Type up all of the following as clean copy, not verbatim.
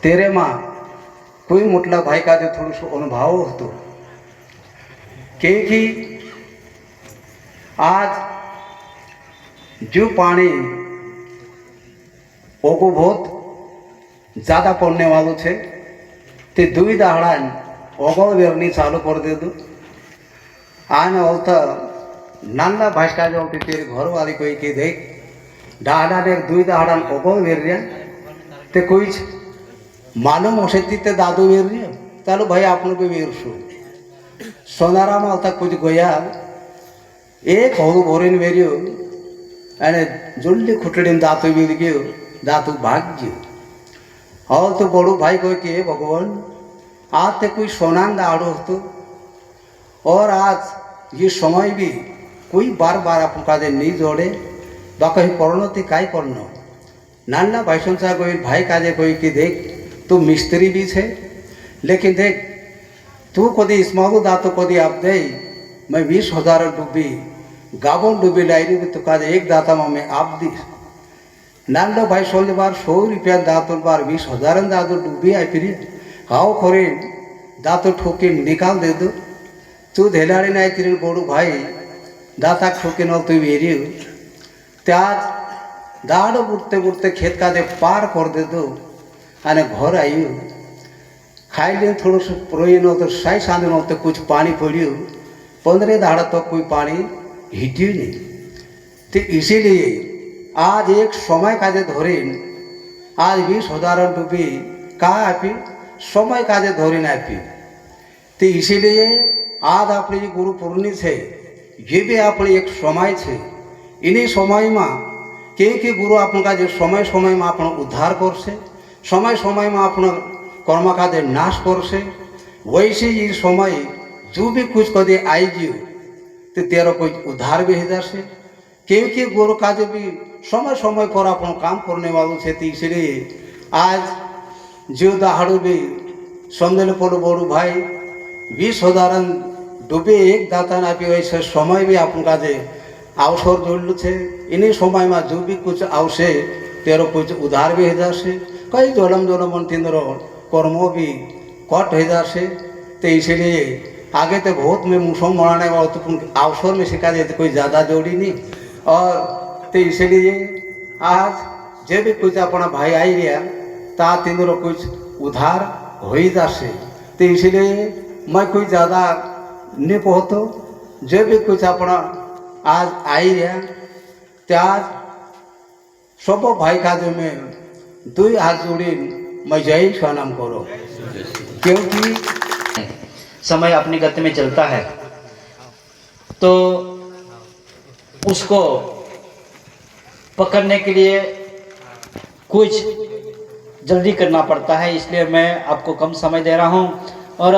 तेरे माँ कोई मोटला भाई का जो थोड़ा अनुभव होतो कि आज जो पानी ओको बहुत ज़्यादा पड़ने वालों छे ते दुई दाहड़ान ओगल वेरनी चालू कर दे दो आने बोलता नंदा भाषा जो तेरे घर वाली कोई की देख दाहड़ा ने दुई दाहड़ान ओगल वेर रिया ते कोई मालूम हो सकती ते दादू वेर रिया चलो भाई आप लोग वेर शो सोनाराम बोलता कुछ गोया एक हो भोरिन वेरियो अने जल्दी खुटड़ी दातु वेर गयो दातु भाग गयो और तो बड़ू भाई कोई के भगवान आज ते कोई सोनान दाड़ो तो और आज ये समय भी कोई बार बार अपन का नहीं जोड़े बा कहीं परिणति काय करनो नाना भाई संसा कोई भाई काजे कोई की देख तू मिस्त्री भी छे लेकिन देख तू कदी इस्मागु दातो कदी आप दे मैं 20,000 डूबी गाबों डूबी लाइनी भी तो काजे एक दाता में आप दी नाना भाई सोलने बार 100 रुपया दातुर बार 20,000 दातुर डूबी आई फिर हाओ खोरे दातु ठोके निकाल दे दो तू धेलाड़ी नहीं तेरे बोड़ू भाई दाता ठोके न तू वेरी त्याज दाड़ बुड़ते बुड़ते खेत का दे पार कर दे दो आने घर आयु खाई ले थोड़ा सा प्रोई न तो साई सांद न तो कुछ पानी पड़ियो 15 दाड़ा तो कोई पानी हिटियो नहीं तो इसीलिए आज एक समय काजे धरे आज 20,000 डूबी का आपी समय काजे धरे ना आपी तो इसीलिए आज अपने जो गुरु पूर्णि है ये भी अपने एक समय है इन्हीं समय में के गुरु अपन का जो समय समय में अपन उद्धार कर से समय समय में अपन कर्म का दे नाश कर से वैसे ये समय जो भी कुछ कदे आई जियो तो तेरा कोई उद्धार भी है से के गुरु का जो भी समय समय पर अपन काम करने वालों से तो इसलिए आज जो दाहड़ो भी समझले पड़ो बड़ू भाई 20,000 डूबे एक दाता ना भी वैसे समय भी अपन का दे अवसर जोड़ छे इन्हीं समय में जो भी कुछ आवश्य तेरो कुछ उधार भी हो जासे कई जोलम जोलम तीनों कर्मों भी कट हो जासे तो इसलिए आगे तो बहुत में मुसम मराने वाला तो अवसर में सिखा देते कोई ज़्यादा जोड़ी नहीं और तो इसलिए आज जे भी कुछ अपना भाई आई रहा ता तीनों कुछ उधार हो ही जासे तो इसलिए मैं कोई ज़्यादा नहीं पहुँचो जो भी कुछ अपना आज आई रहा त्याज सब भाई का जो मैं दुई हाथ जोड़ी मैं जय स्वानम करो क्योंकि समय अपनी गति में चलता है तो उसको पकड़ने के लिए कुछ जल्दी करना पड़ता है इसलिए मैं आपको कम समय दे रहा हूँ और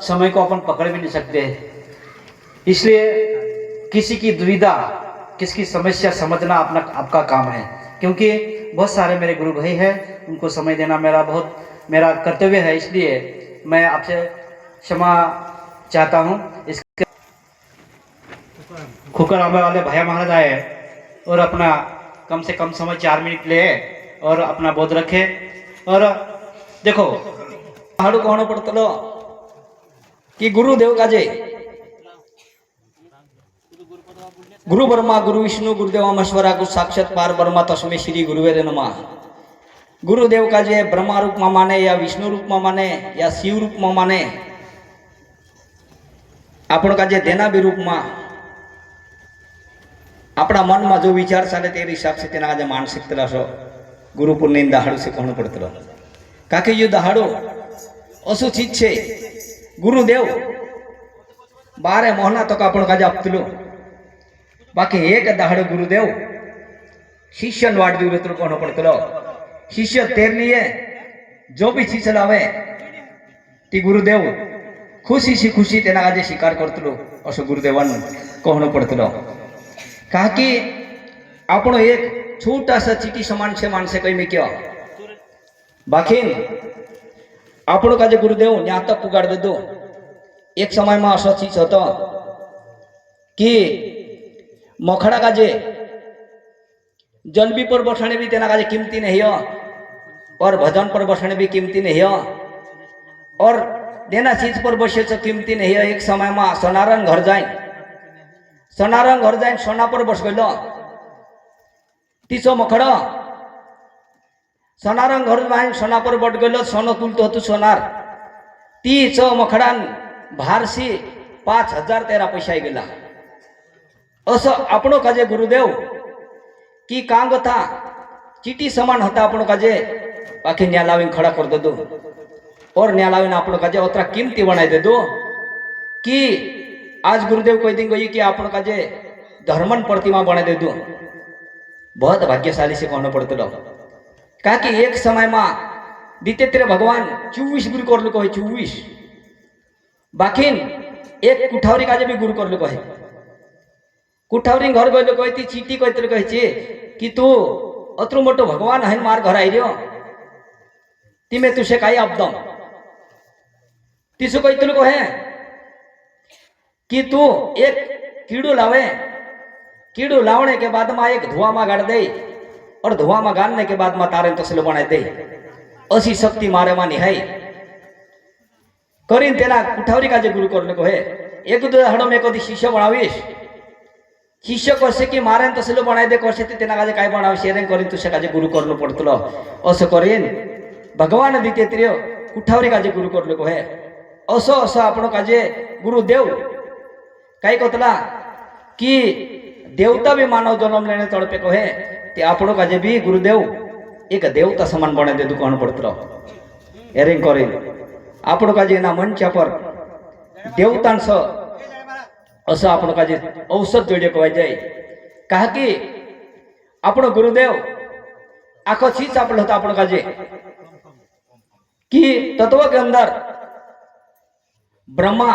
समय को अपन पकड़ भी नहीं सकते इसलिए किसी की दुविधा किसकी समस्या समझना अपना आपका काम है क्योंकि बहुत सारे मेरे गुरु भाई हैं उनको समय देना मेरा कर्तव्य है इसलिए मैं आपसे क्षमा चाहता हूँ। इसके खुकर आंबे वाले भैया महाराज आए और अपना कम से कम समय 4 मिनट ले और अपना बोध रखे और देखो हाड़ू कहना पड़ता लो कि गुरुदेव का जय गुरु ब्रह्मा गुरु विष्णु गुरुदेव महेश्वरा गुरु साक्षात पार ब्रह्मा तस्मै श्री गुरुवे नमः। गुरुदेव का जो ब्रह्मा रूप में माने या विष्णु रूप में माने या शिव रूप में माने आपण का जो देना भी रूप में अपना मन में जो विचार चाले ते हिसाब से तेना आज मानसिक तरह से गुरु पुण्य दहाड़ू से कहना पड़ता काके ये दहाड़ो असु चीज है गुरुदेव 12 महीना तक आपण का जापतलो बाकी एक दहाड़ो गुरुदेव शिष्य वाट दिवस कहना पड़ता शिष्य तेर लिए जो भी चीज लावे ती गुरुदेव खुशी सी खुशी तेना आज स्वीकार करतलो असो गुरुदेवान कहना पड़ता कहा कि आपण एक छोटा सा चीटी समान से मानसे कही में क्या बाकी आपण का जो गुरुदेव यहाँ तक पुगाड़ दे दो एक समय में असो चीज होता कि मखड़ा का जे जलबी पर बसाने भी तेना का कीमती नहीं हो और भजन पर बसने भी कीमती नहीं है और देना चीज पर बसे तो कीमती नहीं है। एक समय में सोनारंग घर जाए सोना पर बस गलो तीसो मखड़ा सोनारंग घर जाए सोना पर बट गलो सोनो तुलतो हतु सोनार तीच मखडान भारसी 5,000 तेरा पैसा गेला असं आपण काजे गुरुदेव की कांग था चीटी समान होता आपण काजे बाकी न्या लावीन खड़ा कर दो और न्या लावीन आपण काजे उतरा कीमती बनाई दे दो कि आज गुरुदेव कोई दिन गई कि आपण काजे धर्मन प्रतिमा बना दे दो। बहुत भाग्यशाली से कहना पड़ते लो कहा कि एक समय में बीते तेरे भगवान 24 गुरु कर लो कहे 24 बाकी एक कुठावरी काजे भी गुरु कर लो कहे कुठावरी घर गए कहे ती चीटी कहते कहे कि तू अतरू मोटो भगवान है मार घर आई रो तिमे तुझे काही अब्दम तीसु कहते कहे कि तू एक कीड़ू लावे कीड़ू लावने के बाद में एक धुआं में गाड़ दे और धुआं में गाड़ने के बाद में तारे तसलो बनाई दे असी शक्ति मारे में निहाई करीन तेना कुठावरी काजे गुरु करले कहे एक दो हड़ो में कदी शिष्य बनावीश शिष्य कसे की मारे तसलो बनाई दे कसे तेना काजे काय बनावी शेरे करीन तुझे काजे गुरु करलो पड़तलो असं करीन भगवान दिते त्रियो कुठावरी काजे गुरु करले कहे असो असो आपण काजे गुरुदेव काय कतला कि देवता भी मानव जन्म लेने तड़पे कहे ते आपण काजे भी गुरुदेव एक देवता समान बने दे दुकान पड़तलो एरिंग करीन आपण काजे ना मंचा पर देवतांस असं आपण काजे औषध जोड़े कहवाय जाए कहा कि आपण गुरुदेव आखो चीज आपल होता आपण काजे कि तत्व के अंदर ब्रह्मा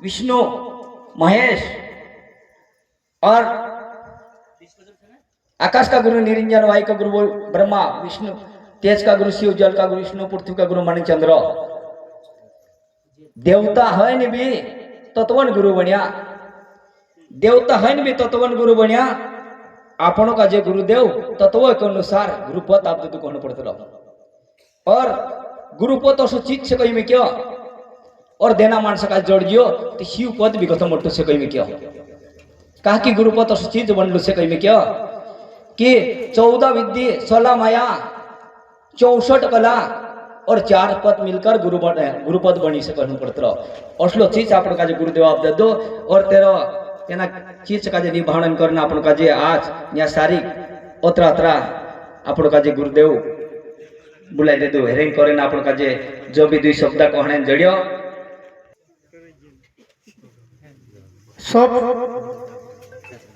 विष्णु महेश और आकाश का गुरु निरंजन वायु का गुरु ब्रह्मा विष्णु तेज का गुरु शिव जल का गुरु विष्णु पृथ्वी का गुरु मणिचंद्र देवता है नि भी तत्वन गुरु बनिया देवता है नि भी तत्वन गुरु बनिया आपण का जे गुरुदेव तत्व के अनुसार गुरुपद आप तो कहना पड़ता और गुरुपद असो चीज से कही में क्यों और देना मानस का जोड़ियो तो शिव पद भी गौतम मोटो से कही में क्यों कहा कि गुरुपद असो चीज बनलो से कही में क्यों कि 14 विद्या 16 माया 64 कला और 4 पद मिलकर गुरुपद बनी से कहना पड़ता असलो चीज आपण का गुरुदेव आप दे दो और तेरा तेना चीज का निभान करना आपण का आज या सारी ओतरा ओतरा आपण का गुरुदेव बुलाई दे दो हेरिंग करे आपण का जो भी 2 शब्द कहने जड़ियो सब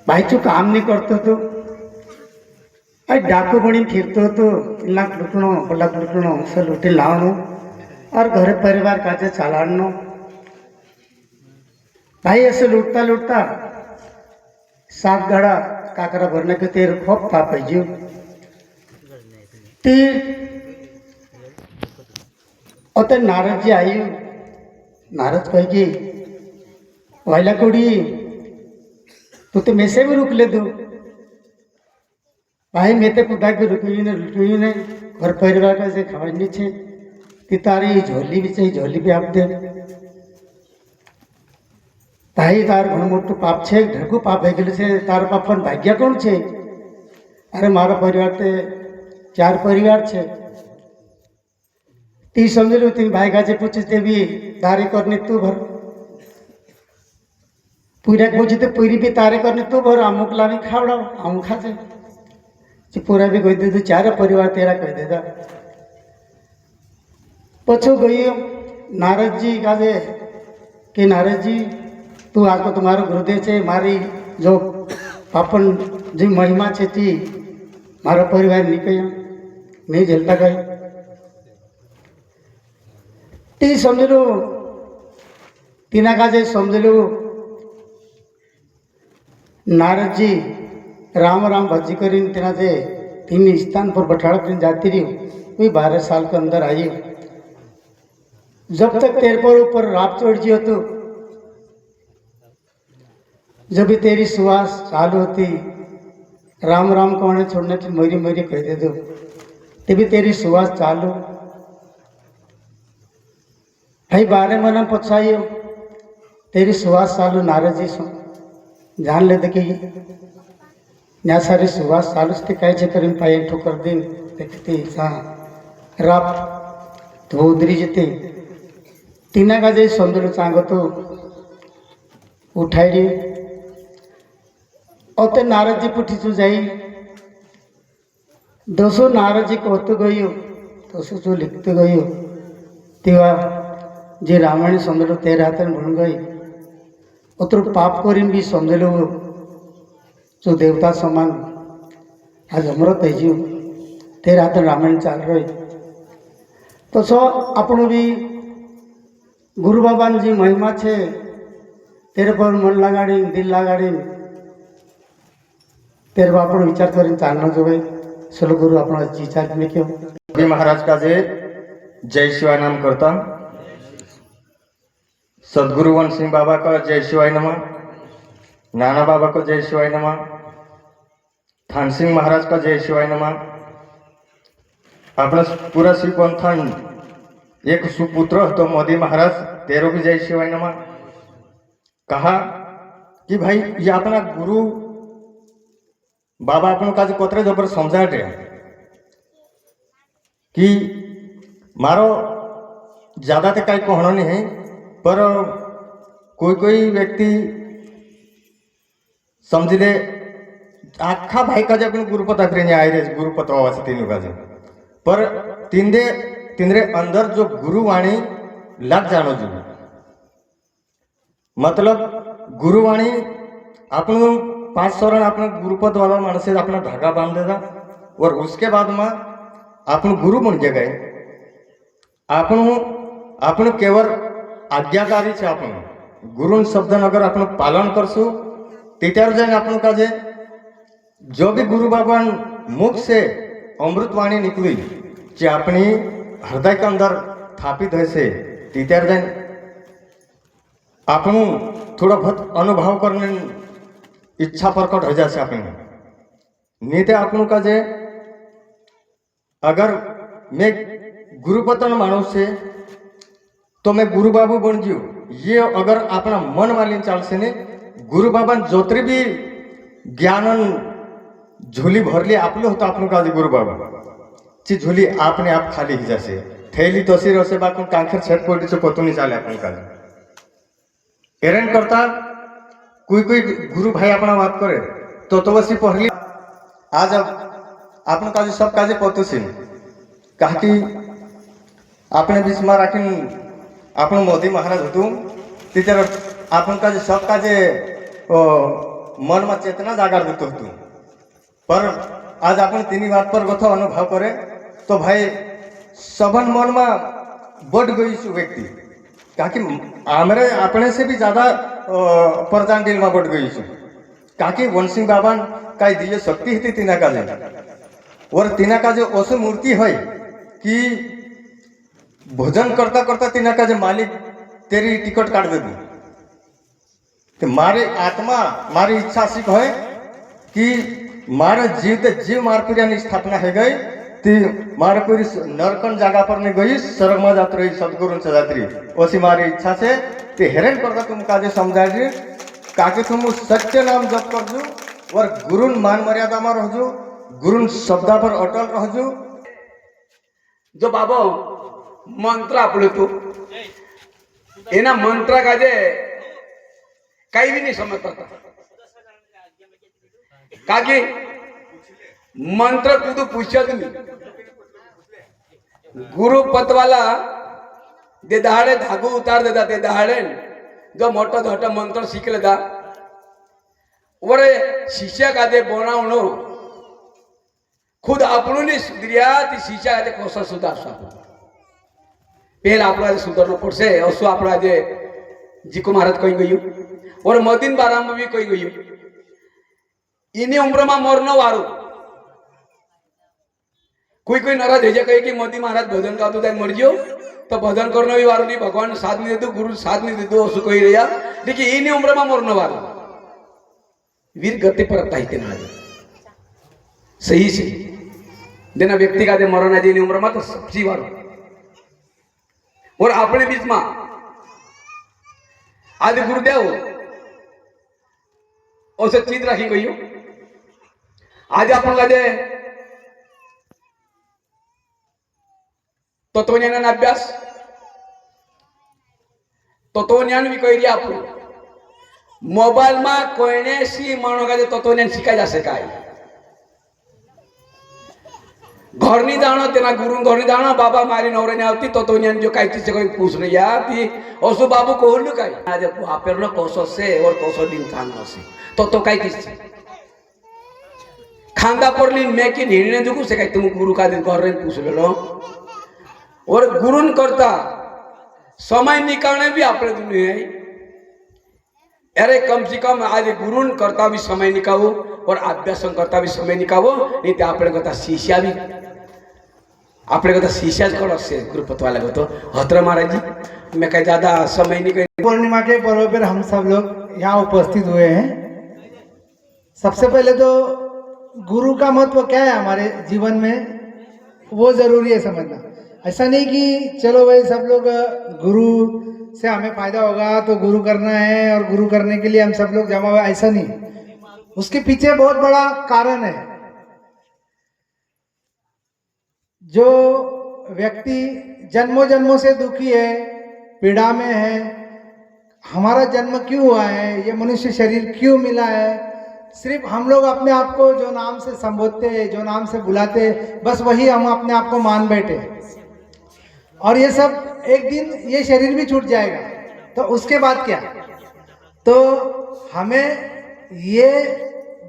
भाई चु काम नहीं करते तो डाकू बनी फिरते तो लाख लुटनो पलाक लुटनो से लुटी लावनो और घर परिवार काजे चालानो भाई ऐसे लुटता लुटता 7 घड़ा काकरा भरने के तेरे खूब पाप है जीव ती और नारद जी आई नारद कह की वाइला कुड़ी तू तो मेसे भी रुक ले दो भाई मैं तो खुदा के रुकी ने लुटी ने घर परिवार का से खबर नहीं छे ती तारी झोली भी चाहिए झोली भी आप दे भाई तार घणो मोटो पाप छे ढगू पाप है गेल छे तार पापन भाग्य कोण छे अरे मारो परिवार ते 4 परिवार छे ती समझ लो तीन भाई गाजे पूछे ते भी दारी करने तू भर पूरा पूछे तो पूरी भी तारे करने तू भर अमुक लाने खावड़ा अमुक खाते पूरा भी कह दे तो 4 परिवार तेरा कह देता पछो गई नारद जी काजे कि नारद जी तू आको तुम्हारो गुरुदेव छे मारी जो पापन जी महिमा छे ती मारो परिवार निकया नहीं झेलता गई ती समझ लो तीना काजे समझ लो नारद जी राम राम भजी करी तेना से 3 स्थान पर बैठाड़ कर जाती रही वही 12 साल के अंदर आई जब तक तेरे पर ऊपर राप चढ़ जियो तो जब भी तेरी सुहास चालू होती राम राम कौन छोड़ने की मरी मरी कह दे दो ते भी तेरी सुवास चालू भाई 12 महीना पछाई तेरी सुवास चालू नारद जी सो जान लेते कि या सारी सुवास चालूच ते काय करीन पायन ठोकर दिन देखते राप धोदरी जेते तीना का जे संदूर सांगतो उठाई और ते नारद जी पुठी जाई दसो नारद जी कहते गयो दसो जो लिखते गयो तेव्हा जे रामायण समजलो तेरा हाताने म्हणून गई अत्र पाप करीन भी समजलो जो देवता समान आज अमृत है जीव तेरा हाथ रामायण चाल रही तसो आपण भी गुरु बाबा जी महिमा छे तेरे पर मन लगाड़ी दिल लगाड़ी तेरे पर आपण विचार करीन चालना जो भाई चलो गुरु अपना जी चाल में क्यों भी महाराज का जे जय शिवाय नाम करता सदगुरु वन सिंह बाबा का जय शिवाय नमः, नाना बाबा को जय शिवाय नमः, थान सिंह महाराज का जय शिवाय नमः। अपना पूरा श्री पंथन एक सुपुत्र तो मोदी महाराज तेरो भी जय शिवाय नमः। कहा कि भाई ये अपना गुरु बाबा अपन का जो कोतरे जबर समझा रहे कि मारो ज्यादा तो कहीं कहना नहीं है पर कोई कोई व्यक्ति समझ ले आखा भाई का जब गुरुपत आखिर नहीं आए रे गुरुपत आवाज तीनों का जो पर तिंदरे अंदर जो गुरुवाणी लग जानो जो मतलब गुरुवाणी अपन 5 शरण अपना गुरुपद वाला मानस से अपना धागा बांध देगा और उसके बाद में अपन गुरु बन गए अपन केवल आज्ञाकारी छे आपण गुरु शब्द अगर आपण पालन करसु तेत्यार जान आपण का जे जो भी गुरु भगवान मुख से अमृतवाणी निकली जे अपनी हृदय के अंदर स्थापित है से तेत्यार जान आपण थोड़ा बहुत अनुभव करने इच्छा प्रकट हो जाए आपण नीते आपण का जे अगर मैं गुरुपतन मानव से तो मैं गुरु बाबू बन जीव ये अगर अपना मन मालिन चाल से ने गुरु बाबा जोतरी भी ज्ञानन झोली भरली आपले होता आपण का गुरु बाबा ची झोली आपने आप खाली ही जैसे थैली तोसी रसे बाकून कांखेर छेट पड़ी से पतो नहीं चाले आपण का एरन करता कोई गुरु भाई अपना बात करे तो वसी पहली आज आपण का सब काजे पतो सिन कहा कि आपने बीच में राखीन आपण मोदी महाराज होतो तितर आपण का सब का जे मन में चेतना जागर देतो होतो पर आज आपण तीनी बात पर गथो अनुभव करे तो भाई सबन मन में बढ़ गई सु व्यक्ति काकि आमरे अपने से भी ज्यादा परजान दिल में बढ़ गई सु काकि वनसिंह बाबा का दिव्य शक्ति थी तीना का जे और तीना का जो ओसो मूर्ति है कि भोजन करता करता तीना का जो मालिक तेरी टिकट काट दे तो मारी आत्मा मारी इच्छा सिख है कि मारे जीव ते जीव मारपुरिया स्थापना है गई ती मारे पूरी नरकन जगह पर नहीं गई स्वर्ग में जात रही सदगुरु से जात रही ओसी मारी इच्छा से ते हेरन करता तुम काजे समझा रही काके तुम सत्य नाम जप कर जो और गुरुन मान मर्यादा में रह जो गुरुन शब्दा पर अटल रह जो बाबा मंत्र आपले तो एना मंत्र का जे काही भी नहीं समझ पाता काकी मंत्र कुछ पूछा तुम्ही गुरु पतवाला दे दहाड़े धागू उतार देता ते दहाड़े जो मोटा धोटा मंत्र शिक लेता वरे शिष्य का दे बनावणो खुद आपण सुधरिया ती शिष्य का दे कोसा सुधारसा पहला अपना सुधरना पड़से असो अपना जे जीको महाराज कही गयु और मदीन बाराम में भी कही गयु इनी उम्र में मरना वारो कोई नाराज है कहे कि मोदी महाराज भजन गातो जाए मर जियो तो भजन करना भी वारो नहीं भगवान साथ नहीं देते गुरु साथ नहीं देते असो कही रहा देखिए इनी उम्र में मरना वारो वीर गति पर सही से જેના વ્યક્તિગત મરણ જેની ઉંમરમાં તો સબ્જી વાળું और अपने बीच में आदि गुरुदेव औसे चीज रखी गई हो आज अपन कदे तत्वज्ञान अभ्यास तत्वज्ञान भी कही दिया आप मोबाइल में कोई ने सी मानो कदे तत्वज्ञान शिकाय जा सकाय घरनी जाणो तेना गुरु घरनी जाणो बाबा मारी नवऱ्याने आवती तत्वज्ञान जो काय तिचे कोई पूछ नहीं या ती ओसो बाबू कोहनु काय आज वापरलो कोसो से और कोसो दिन खानो से तो काय किससे खांदा पडली मैं की निर्णय दुखू से काय तुम गुरु का दिन घर पूछ लो और गुरुन करता समय निकालने भी आपने दुनिया है अरे कम से कम आज गुरुन करता भी समय निकालो और अभ्यास करता भी समय निकालो नहीं तो आपने करता शिष्या भी आपने कहता शिष्या कौन से गुरुपत वाला को तो हत्र महाराज जी मैं कह ज्यादा समय नहीं कहीं पूर्णिमा के पर्व पर हम सब लोग यहाँ उपस्थित हुए हैं। सबसे पहले तो गुरु का महत्व क्या है हमारे जीवन में वो जरूरी है समझना। ऐसा नहीं कि चलो भाई सब लोग गुरु से हमें फायदा होगा तो गुरु करना है और गुरु करने के लिए हम सब लोग जमा हुए, ऐसा नहीं। उसके पीछे बहुत बड़ा कारण है। जो व्यक्ति जन्मों जन्मों से दुखी है, पीड़ा में है, हमारा जन्म क्यों हुआ है, ये मनुष्य शरीर क्यों मिला है, सिर्फ हम लोग अपने आप को जो नाम से संबोधते जो नाम से बुलाते बस वही हम अपने आप को मान बैठे और ये सब एक दिन ये शरीर भी छूट जाएगा तो उसके बाद क्या। तो हमें ये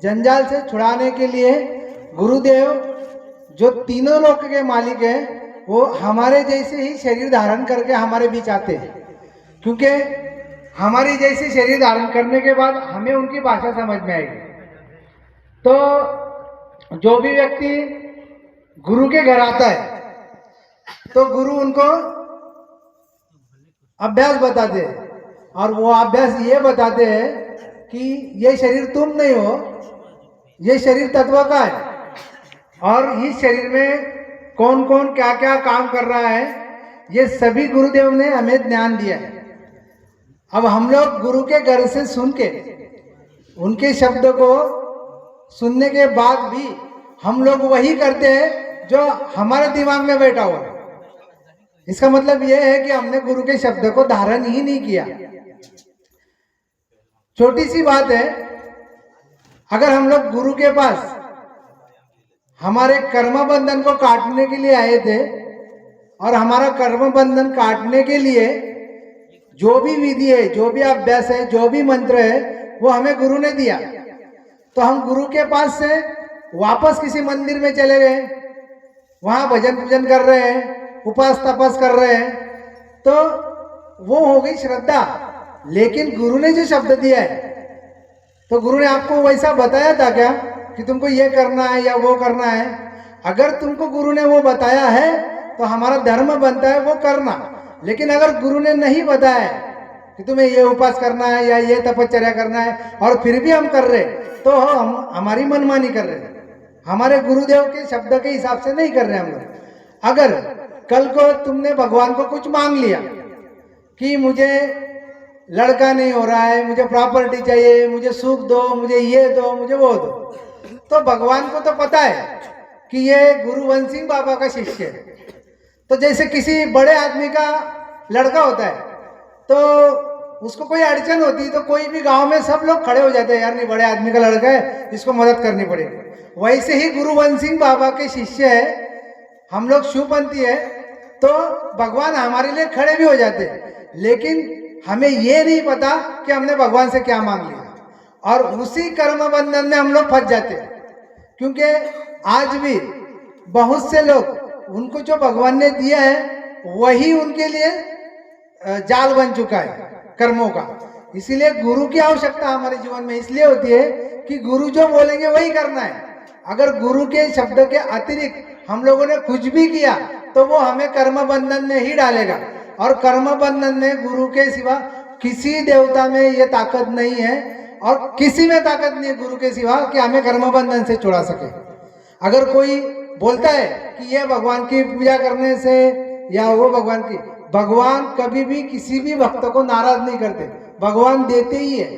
जंजाल से छुड़ाने के लिए गुरुदेव जो तीनों लोक के मालिक है वो हमारे जैसे ही शरीर धारण करके हमारे बीच आते हैं, क्योंकि हमारी जैसे शरीर धारण करने के बाद हमें उनकी भाषा समझ में आएगी। तो जो भी व्यक्ति गुरु के घर आता है तो गुरु उनको अभ्यास बताते हैं और वो अभ्यास ये बताते हैं कि ये शरीर तुम नहीं हो, ये शरीर तत्व का है और इस शरीर में कौन कौन क्या क्या काम कर रहा है ये सभी गुरुदेव ने हमें ज्ञान दिया है। अब हम लोग गुरु के घर से सुन के उनके शब्द को सुनने के बाद भी हम लोग वही करते हैं जो हमारे दिमाग में बैठा हुआ है। इसका मतलब यह है कि हमने गुरु के शब्द को धारण ही नहीं किया। छोटी सी बात है, अगर हम लोग गुरु के पास हमारे कर्म बंधन को काटने के लिए आए थे और हमारा कर्म बंधन काटने के लिए जो भी विधि है, जो भी अभ्यास है, जो भी मंत्र है वो हमें गुरु ने दिया, तो हम गुरु के पास से वापस किसी मंदिर में चले गए, वहां भजन पूजन कर रहे हैं, उपास तपस कर रहे हैं, तो वो हो गई श्रद्धा। लेकिन गुरु ने जो शब्द दिया है तो गुरु ने आपको वैसा बताया था क्या कि तुमको ये करना है या वो करना है? अगर तुमको गुरु ने वो बताया है तो हमारा धर्म बनता है वो करना। लेकिन अगर गुरु ने नहीं बताया कि तुम्हें ये उपास करना है या ये तपश्चर्या करना है और फिर भी हम कर रहे तो हम हमारी मनमानी कर रहे, हमारे गुरुदेव के शब्द के हिसाब से नहीं कर रहे हम लोग। अगर कल को तुमने भगवान को कुछ मांग लिया कि मुझे लड़का नहीं हो रहा है, मुझे प्रॉपर्टी चाहिए, मुझे सुख दो, मुझे ये दो, मुझे वो दो, तो भगवान को तो पता है कि ये गुरुवंशी बाबा का शिष्य है। तो जैसे किसी बड़े आदमी का लड़का होता है तो उसको कोई अड़चन होती है तो कोई भी गांव में सब लोग खड़े हो जाते हैं, यार नहीं बड़े आदमी का लड़का है, इसको मदद करनी पड़ेगी। वैसे ही गुरुवंशी बाबा के शिष्य है, हम लोग शिवपंथी है, तो भगवान हमारे लिए खड़े भी हो जाते हैं। लेकिन हमें ये नहीं पता कि हमने भगवान से क्या मांग लिया और उसी कर्म बंधन में हम लोग फंस जाते हैं। क्योंकि आज भी बहुत से लोग उनको जो भगवान ने दिया है वही उनके लिए जाल बन चुका है कर्मों का। इसीलिए गुरु की आवश्यकता हमारे जीवन में इसलिए होती है कि गुरु जो बोलेंगे वही करना है। अगर गुरु के शब्द के अतिरिक्त हम लोगों ने कुछ भी किया तो वो हमें कर्म बंधन में ही डालेगा और कर्म बंधन में गुरु के सिवा किसी देवता में ये ताकत नहीं है और किसी में ताकत नहीं है गुरु के सिवा कि हमें कर्म बंधन से छुड़ा सके। अगर कोई बोलता है कि ये भगवान की पूजा करने से या वो भगवान की, भगवान कभी भी किसी भी भक्त को नाराज नहीं करते, भगवान देते ही है।